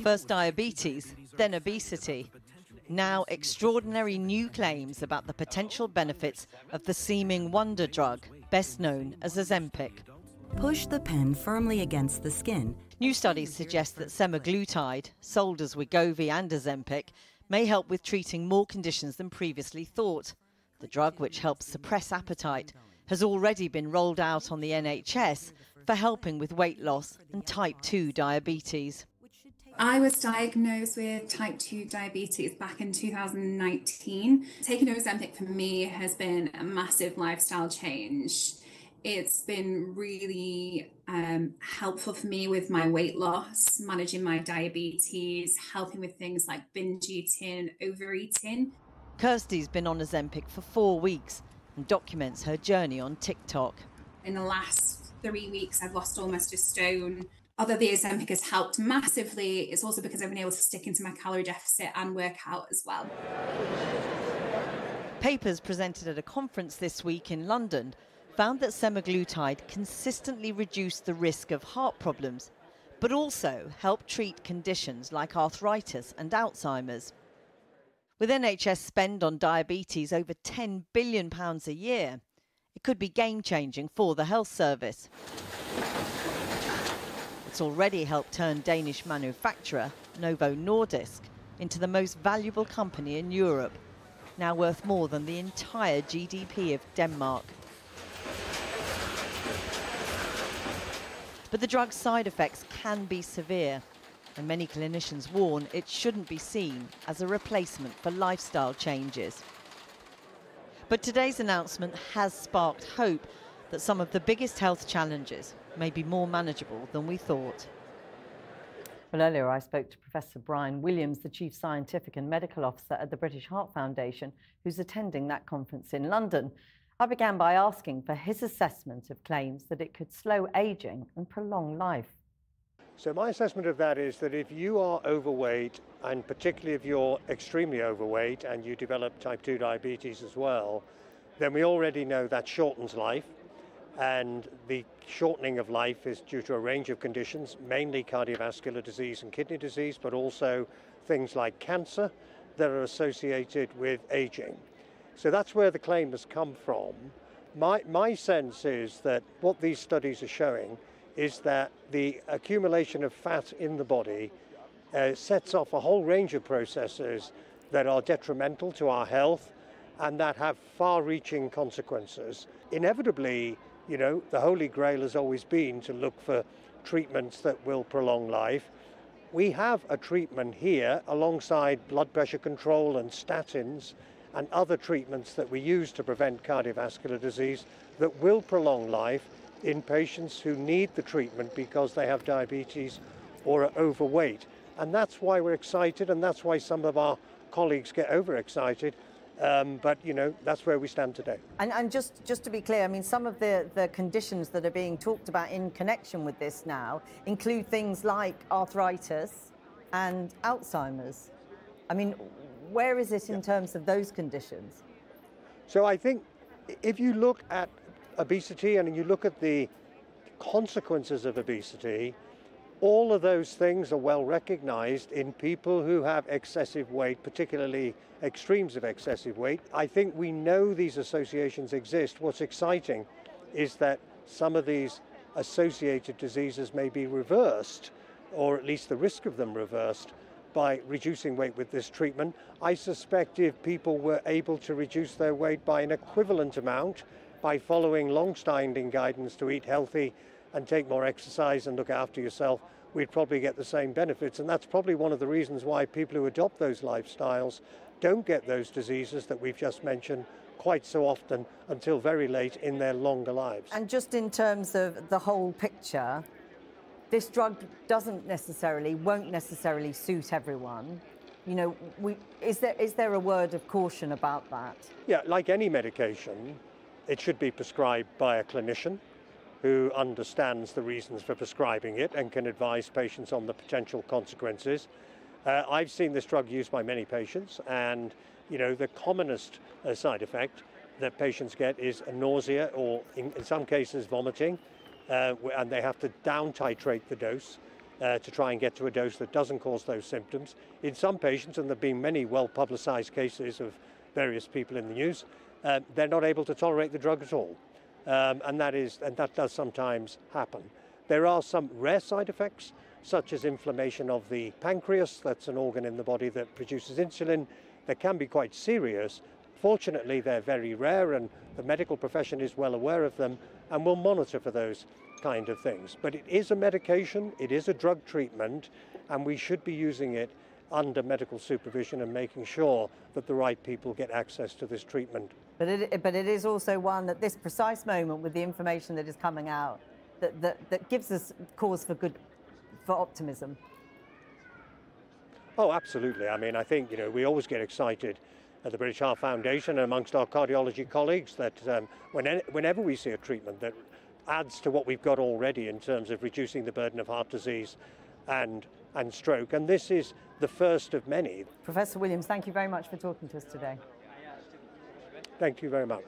First diabetes, then obesity. Now extraordinary new claims about the potential benefits of the seeming wonder drug, best known as Ozempic. Push the pen firmly against the skin. New studies suggest that semaglutide, sold as Wegovy and Ozempic, may help with treating more conditions than previously thought. The drug, which helps suppress appetite, has already been rolled out on the NHS for helping with weight loss and type 2 diabetes. I was diagnosed with type 2 diabetes back in 2019. Taking Ozempic for me has been a massive lifestyle change. It's been really helpful for me with my weight loss, managing my diabetes, helping with things like binge eating, overeating. Kirsty's been on Ozempic for 4 weeks and documents her journey on TikTok. In the last 3 weeks, I've lost almost a stone. Although the Ozempic has helped massively, it's also because I've been able to stick into my calorie deficit and work out as well. Papers presented at a conference this week in London found that semaglutide consistently reduced the risk of heart problems, but also helped treat conditions like arthritis and Alzheimer's. With NHS spend on diabetes over £10 billion a year, it could be game-changing for the health service. It's already helped turn Danish manufacturer Novo Nordisk into the most valuable company in Europe, now worth more than the entire GDP of Denmark. But the drug's side effects can be severe, and many clinicians warn it shouldn't be seen as a replacement for lifestyle changes. But today's announcement has sparked hope that some of the biggest health challenges may be more manageable than we thought. Well, earlier I spoke to Professor Brian Williams, the Chief Scientific and Medical Officer at the British Heart Foundation, who's attending that conference in London. I began by asking for his assessment of claims that it could slow aging and prolong life. So my assessment of that is that if you are overweight, and particularly if you're extremely overweight and you develop type 2 diabetes as well, then we already know that shortens life. And the shortening of life is due to a range of conditions, mainly cardiovascular disease and kidney disease, but also things like cancer that are associated with aging. So that's where the claim has come from. My sense is that what these studies are showing is that the accumulation of fat in the body sets off a whole range of processes that are detrimental to our health and that have far-reaching consequences. Inevitably, you know, the holy grail has always been to look for treatments that will prolong life. We have a treatment here alongside blood pressure control and statins and other treatments that we use to prevent cardiovascular disease that will prolong life in patients who need the treatment because they have diabetes or are overweight. And that's why we're excited, and that's why some of our colleagues get overexcited. But, you know, that's where we stand today. And just to be clear, I mean, some of the conditions that are being talked about in connection with this now include things like arthritis and Alzheimer's. I mean, where is it in terms of those conditions? So I think if you look at obesity and you look at the consequences of obesity, all of those things are well recognized in people who have excessive weight, particularly extremes of excessive weight. I think we know these associations exist. What's exciting is that some of these associated diseases may be reversed, or at least the risk of them reversed, by reducing weight with this treatment. I suspect if people were able to reduce their weight by an equivalent amount, by following long-standing guidance to eat healthy and take more exercise and look after yourself, we'd probably get the same benefits. And that's probably one of the reasons why people who adopt those lifestyles don't get those diseases that we've just mentioned quite so often until very late in their longer lives. And just in terms of the whole picture, this drug won't necessarily suit everyone. You know, is there a word of caution about that? Yeah, like any medication, it should be prescribed by a clinician who understands the reasons for prescribing it and can advise patients on the potential consequences. I've seen this drug used by many patients, and you know, the commonest side effect that patients get is nausea or in some cases vomiting, and they have to down titrate the dose. to try and get to a dose that doesn't cause those symptoms. In some patients, and there have been many well-publicized cases of various people in the news, they're not able to tolerate the drug at all. And that does sometimes happen. There are some rare side effects, such as inflammation of the pancreas. That's an organ in the body that produces insulin. That can be quite serious. Fortunately, they're very rare, and the medical profession is well aware of them and will monitor for those kind of things. But it is a medication, it is a drug treatment, and we should be using it under medical supervision and making sure that the right people get access to this treatment. But it is also one at this precise moment, with the information that is coming out, that gives us cause for optimism. Oh, absolutely. I mean, I think, we always get excited at the British Heart Foundation and amongst our cardiology colleagues that whenever we see a treatment that adds to what we've got already in terms of reducing the burden of heart disease and stroke, and this is the first of many. Professor Williams, thank you very much for talking to us today. Thank you very much.